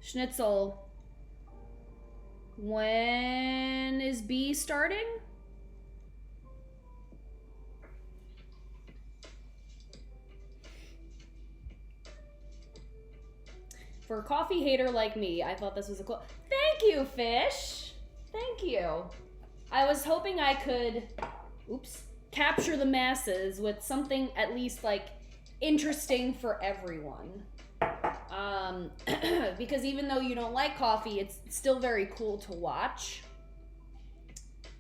S1: Schnitzel. When is B starting? For a coffee hater like me, I thought this was a cool... Thank you, Fish! Thank you. I was hoping I could, capture the masses with something at least, like, interesting for everyone. Because even though you don't like coffee, it's still very cool to watch.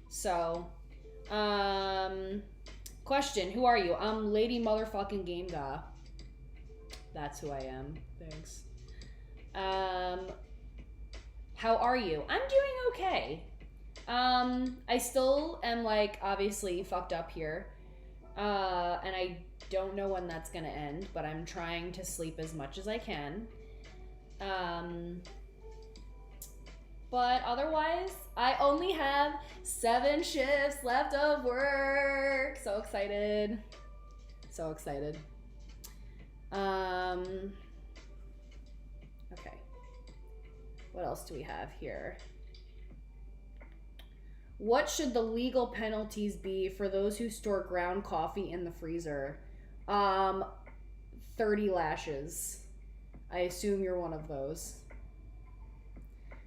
S1: So, question, who are you? I'm Lady Motherfucking Game Guy. That's who I am. Thanks. How are you? I'm doing okay. I still am, like, obviously fucked up here. And I don't know when that's gonna end, but I'm trying to sleep as much as I can. But otherwise, I only have 7 shifts left of work. So excited. So excited. Okay. What else do we have here? What should the legal penalties be for those who store ground coffee in the freezer? 30 lashes. I assume you're one of those.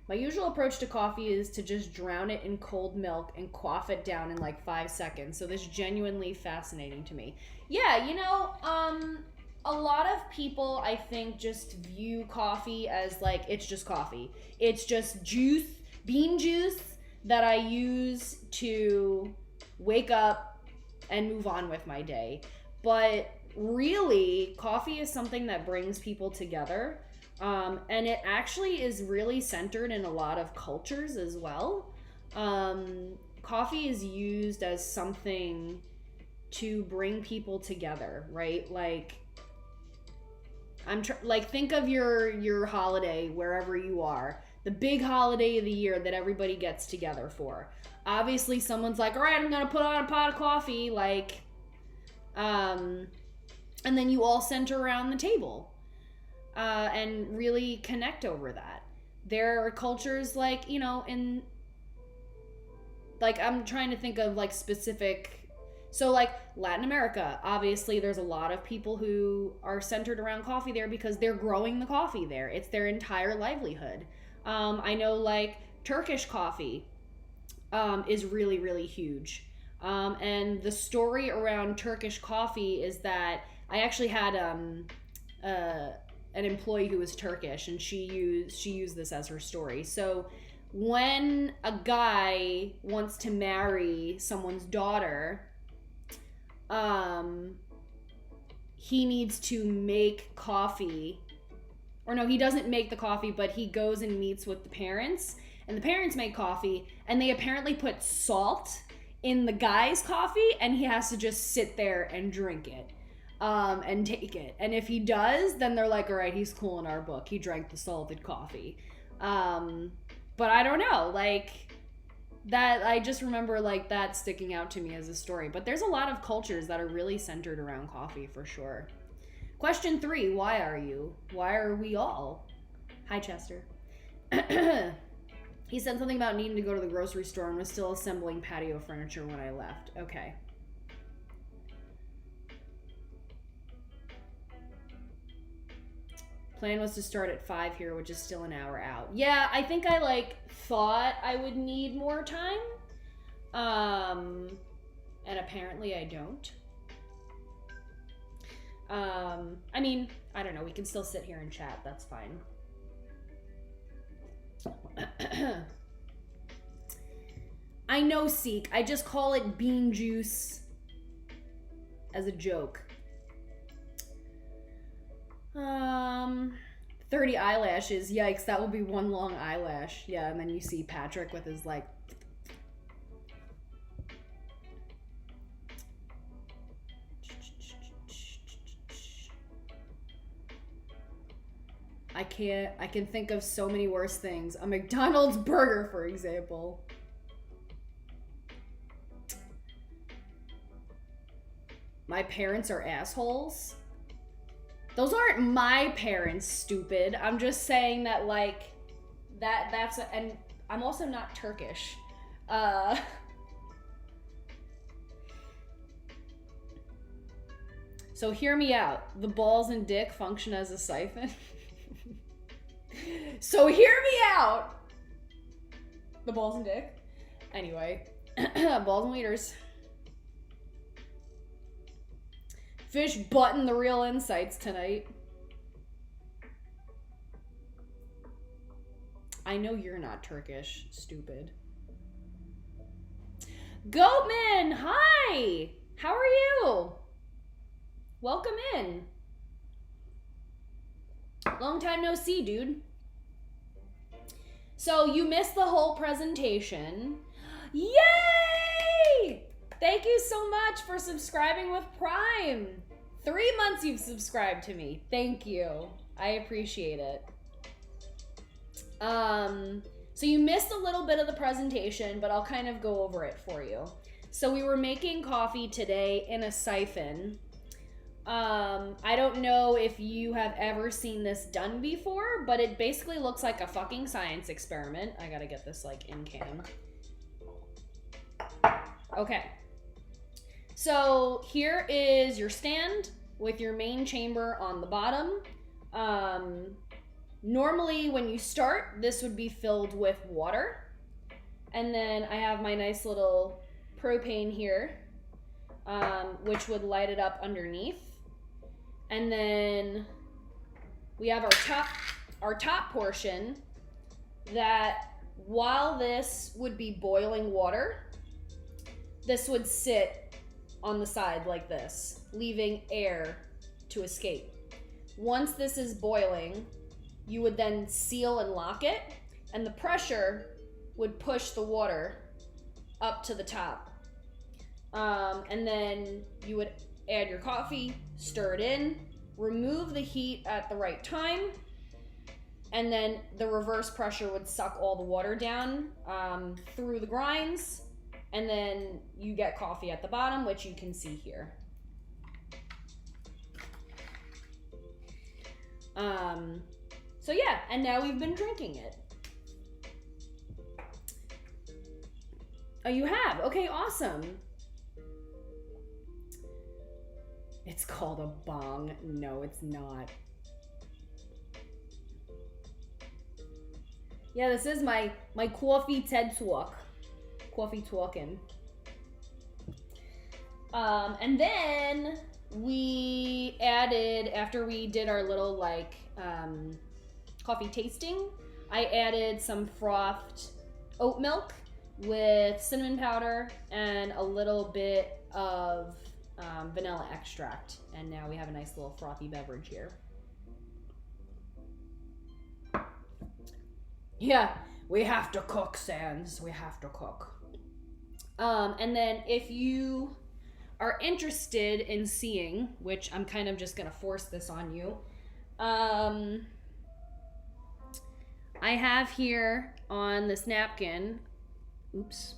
S1: My usual approach to coffee is to just drown it in cold milk and quaff it down in like 5 seconds. So this is genuinely fascinating to me. Yeah, you know, a lot of people, I think, just view coffee as like, it's just coffee. It's just juice, bean juice, that I use to wake up and move on with my day. But really, coffee is something that brings people together. And it actually is really centered in a lot of cultures as well. Coffee is used as something to bring people together, right? Like, think of your holiday wherever you are. The big holiday of the year that everybody gets together for. Obviously, someone's like, all right, I'm gonna put on a pot of coffee, like, and then you all center around the table, and really connect over that. There are cultures like, you know, in, like, I'm trying to think of, like, specific, so, like, Latin America, obviously, there's a lot of people who are centered around coffee there because they're growing the coffee there. It's their entire livelihood. I know, like, Turkish coffee is really, really huge. And the story around Turkish coffee is that I actually had an employee who was Turkish, and she used this as her story. So when a guy wants to marry someone's daughter, he needs to make coffee. Or no, he doesn't make the coffee, but he goes and meets with the parents, and the parents make coffee, and they apparently put salt in the guy's coffee, and he has to just sit there and drink it. and take it. And if he does, then they're like, all right, he's cool in our book. He drank the salted coffee. But I don't know, like, that, I just remember, like, that sticking out to me as a story. But there's a lot of cultures that are really centered around coffee, for sure. Question 3, why are you? Why are we all? Hi, Chester. He said something about needing to go to the grocery store and was still assembling patio furniture when I left. Okay. Plan was to start at 5 here, which is still an hour out. Yeah, I think I, like, thought I would need more time. And apparently I don't. I mean, I don't know. We can still sit here and chat. That's fine. I know, Seek. I just call it bean juice as a joke. 30 eyelashes. Yikes, that will be one long eyelash. Yeah, and then you see Patrick with his, like... I can think of so many worse things. A McDonald's burger, for example. My parents are assholes. Those aren't my parents, stupid. I'm just saying that, like, that's and I'm also not Turkish. So hear me out. The balls and dick function as a siphon. So hear me out. The balls and dick. Anyway, balls and leaders. Fish button the real insights tonight. I know you're not Turkish, stupid. Goatman, hi! How are you? Welcome in. Long time no see, dude. So you missed the whole presentation. Yay! Thank you so much for subscribing with Prime. 3 months you've subscribed to me. Thank you. I appreciate it. So you missed a little bit of the presentation, but I'll kind of go over it for you. So we were making coffee today in a siphon. I don't know if you have ever seen this done before, but it basically looks like a fucking science experiment. I gotta get this, like, in cam. Okay. So here is your stand with your main chamber on the bottom. Normally when you start, this would be filled with water. And then I have my nice little propane here, which would light it up underneath. And then we have our top portion that, while this would be boiling water, this would sit on the side like this, leaving air to escape. Once this is boiling, you would then seal and lock it, and the pressure would push the water up to the top. And then you would add your coffee, stir it in, remove the heat at the right time, and then the reverse pressure would suck all the water down through the grinds, and then you get coffee at the bottom, which you can see here. So yeah, and now we've been drinking it. Oh, you have? Okay, awesome. It's called a bong. No, it's not. Yeah, this is my coffee TED Talk. Cawfee and Tawlkin. And then we added, after we did our little, like, coffee tasting, I added some frothed oat milk with cinnamon powder and a little bit of vanilla extract. And now we have a nice little frothy beverage here. Yeah, we have to cook, Sans. We have to cook. And then if you are interested in seeing, which I'm kind of just gonna force this on you, I have here on this napkin, oops,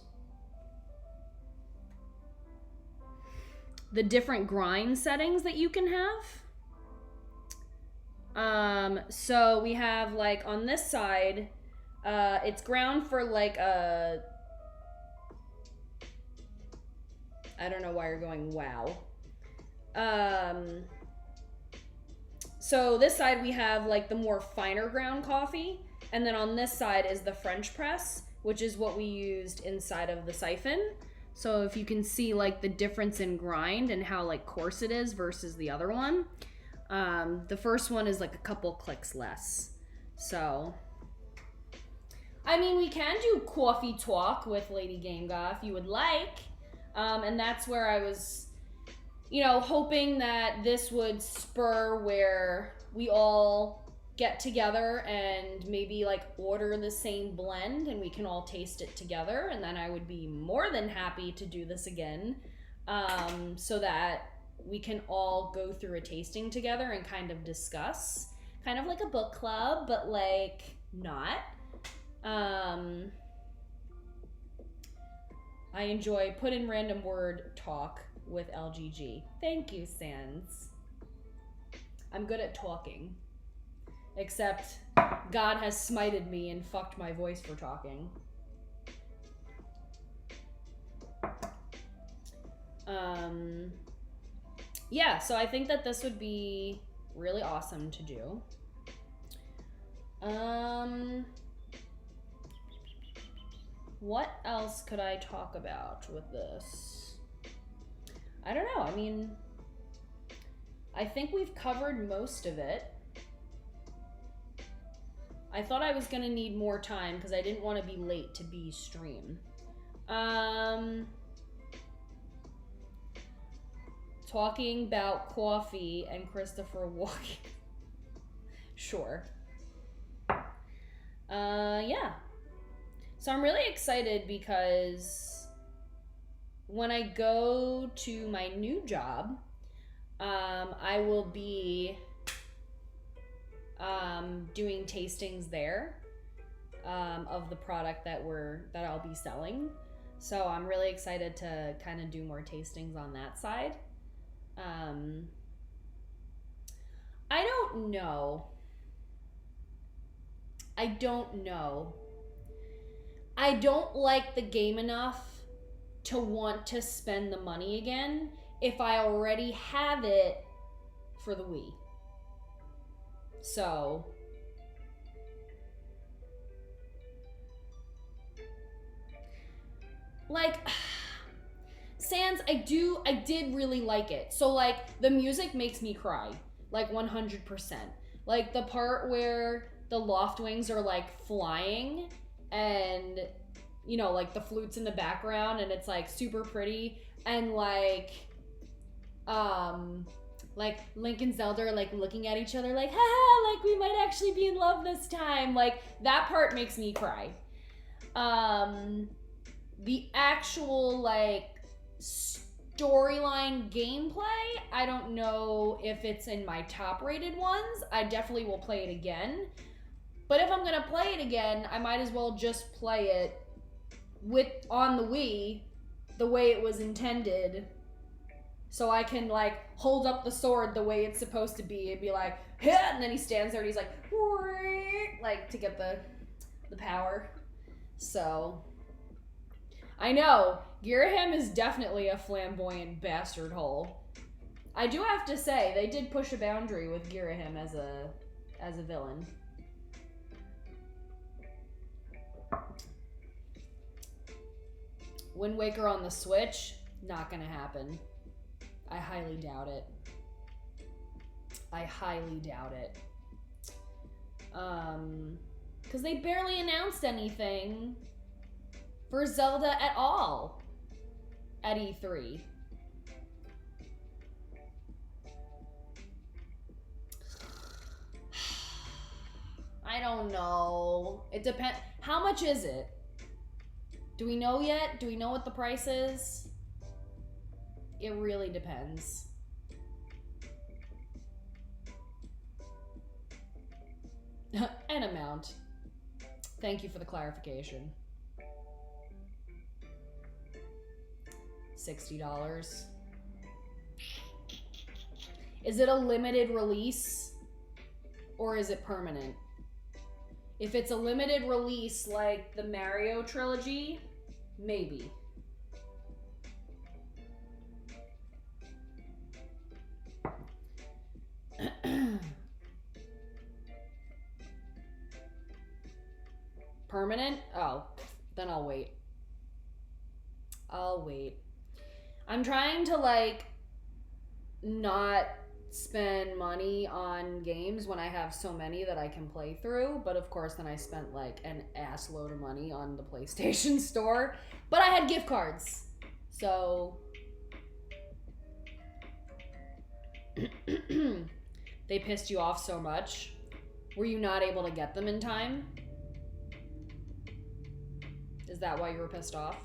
S1: the different grind settings that you can have. So we have like on this side, it's ground for like a, I don't know why you're going wow. So this side we have like the more finer ground coffee, and then on this side is the French press, which is what we used inside of the Siphon. So if you can see like the difference in grind and how like coarse it is versus the other one. The first one is like a couple clicks less. So, I mean, we can do coffee talk with Lady Gamegoth if you would like. And that's where I was, you know, hoping that this would spur where we all get together and maybe like order the same blend and we can all taste it together. And then I would be more than happy to do this again, so that we can all go through a tasting together and kind of discuss, kind of like a book club, but like not. I enjoy put in random word talk with LGG. Thank you, Sans. I'm good at talking. Except God has smited me and fucked my voice for talking. Yeah, so I think that this would be really awesome to do. What else could I talk about with this? I don't know. I mean, I think we've covered most of it. I thought I was gonna need more time because I didn't want to be late to be stream. Talking about coffee and Christopher Walken. Sure. Yeah. So I'm really excited because when I go to my new job, I will be doing tastings there of the product that I'll be selling. So I'm really excited to kind of do more tastings on that side. I don't know. I don't like the game enough to want to spend the money again if I already have it for the Wii. So, like, Sans, I did really like it. So, like, the music makes me cry, like 100%. Like, the part where the loft wings are, like, flying and, you know, like, the flute's in the background and it's, like, super pretty. And, like Link and Zelda are, like, looking at each other like, haha, like, we might actually be in love this time. Like, that part makes me cry. The actual, like, storyline gameplay, I don't know if it's in my top rated ones. I definitely will play it again. But if I'm gonna play it again, I might as well just play it on the Wii the way it was intended, so I can like hold up the sword the way it's supposed to be and be like, yeah, and then he stands there and he's like to get the power. So I know Girahim is definitely a flamboyant bastard hole. I do have to say they did push a boundary with Girahim as a villain. Wind Waker on the Switch, not gonna happen. I highly doubt it. Because they barely announced anything for Zelda at all at E3. I don't know. It depends. How much is it? Do we know yet? Do we know what the price is? It really depends. An amount. Thank you for the clarification. $60. Is it a limited release or is it permanent? If it's a limited release like the Mario trilogy, maybe. Permanent? Oh, then I'll wait. I'll wait. I'm trying to like not spend money on games when I have so many that I can play through, but of course then I spent like an ass load of money on the PlayStation Store, but I had gift cards, so they pissed you off so much. Were you not able to get them in time? Is that why you were pissed off?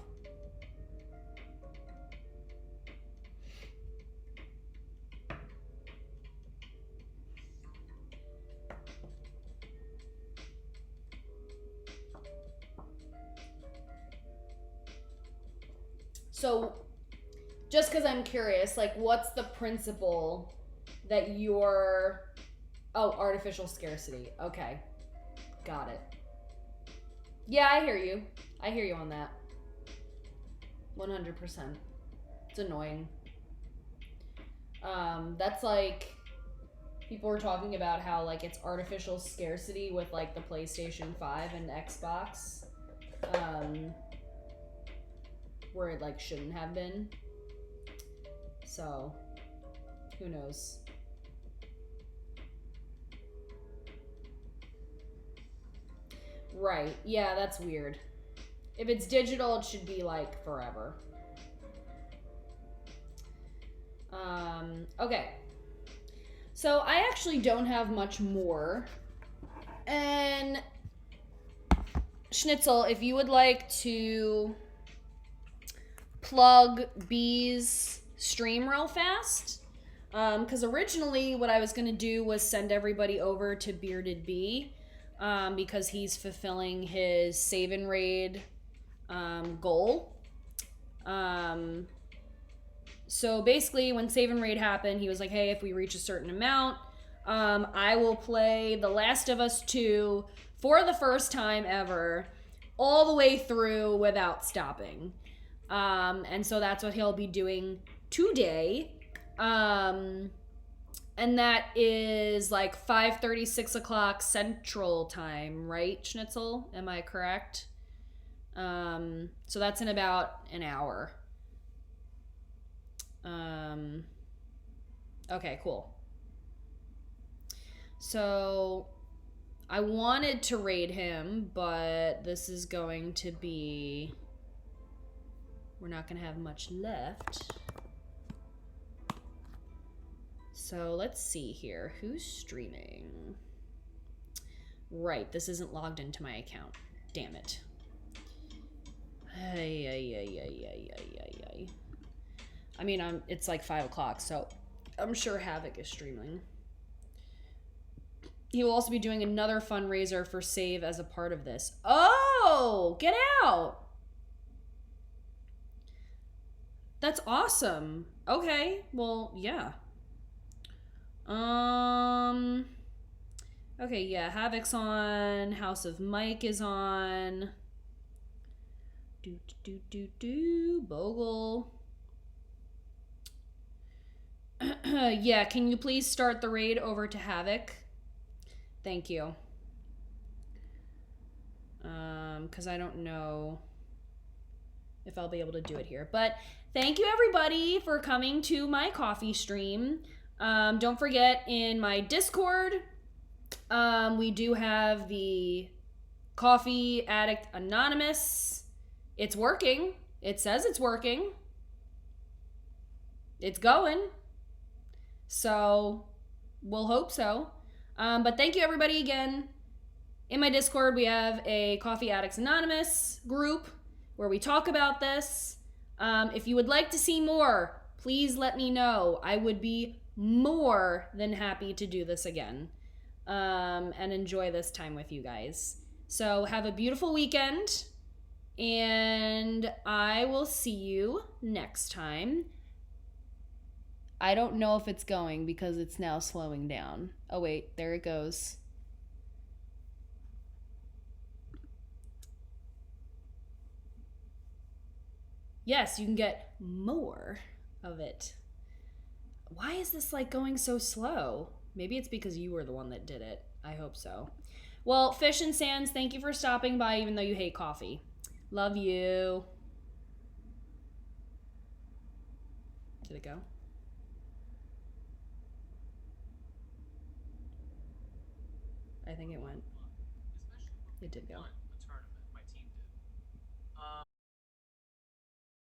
S1: So, just because I'm curious, like, what's the principle that you're... Oh, artificial scarcity. Okay. Got it. Yeah, I hear you. I hear you on that. 100%. It's annoying. That's like... People were talking about how, like, it's artificial scarcity with, like, the PlayStation 5 and Xbox. Where it like shouldn't have been. So, who knows? Right, yeah, that's weird. If it's digital, it should be like forever. Okay. So I actually don't have much more. And Schnitzel, if you would like to plug B's stream real fast, because originally what I was going to do was send everybody over to Bearded B, because he's fulfilling his save and raid goal. So basically when save and raid happened, he was like, hey, if we reach a certain amount, I will play The Last of Us 2 for the first time ever, all the way through without stopping. And so that's what he'll be doing today. And that is like 5:30, 6 o'clock Central Time, right, Schnitzel? Am I correct? So that's in about an hour. Okay, cool. So I wanted to raid him, but this is going to be... We're not going to have much left. So let's see here. Who's streaming? Right, this isn't logged into my account. Damn it. I mean, it's like 5 o'clock, so I'm sure Havoc is streaming. He will also be doing another fundraiser for Save as a part of this. Oh, get out! That's awesome. Okay, well, yeah. Okay, yeah, Havoc's on. House of Mike is on. Bogle. Yeah, can you please start the raid over to Havoc? Thank you. Because I don't know if I'll be able to do it here. But thank you, everybody, for coming to my coffee stream. Don't forget, in my Discord, we do have the Coffee Addict Anonymous. It's working. It says it's working. It's going. So, we'll hope so. But thank you, everybody, again. In my Discord, we have a Coffee Addicts Anonymous group where we talk about this. If you would like to see more, please let me know. I would be more than happy to do this again and enjoy this time with you guys. So have a beautiful weekend, and I will see you next time. I don't know if it's going because it's now slowing down. Oh wait, there it goes. Yes, you can get more of it. Why is this like going so slow? Maybe it's because you were the one that did it. I hope so. Well, Fish and Sands, thank you for stopping by even though you hate coffee. Love you. Did it go? I think it went. It did go.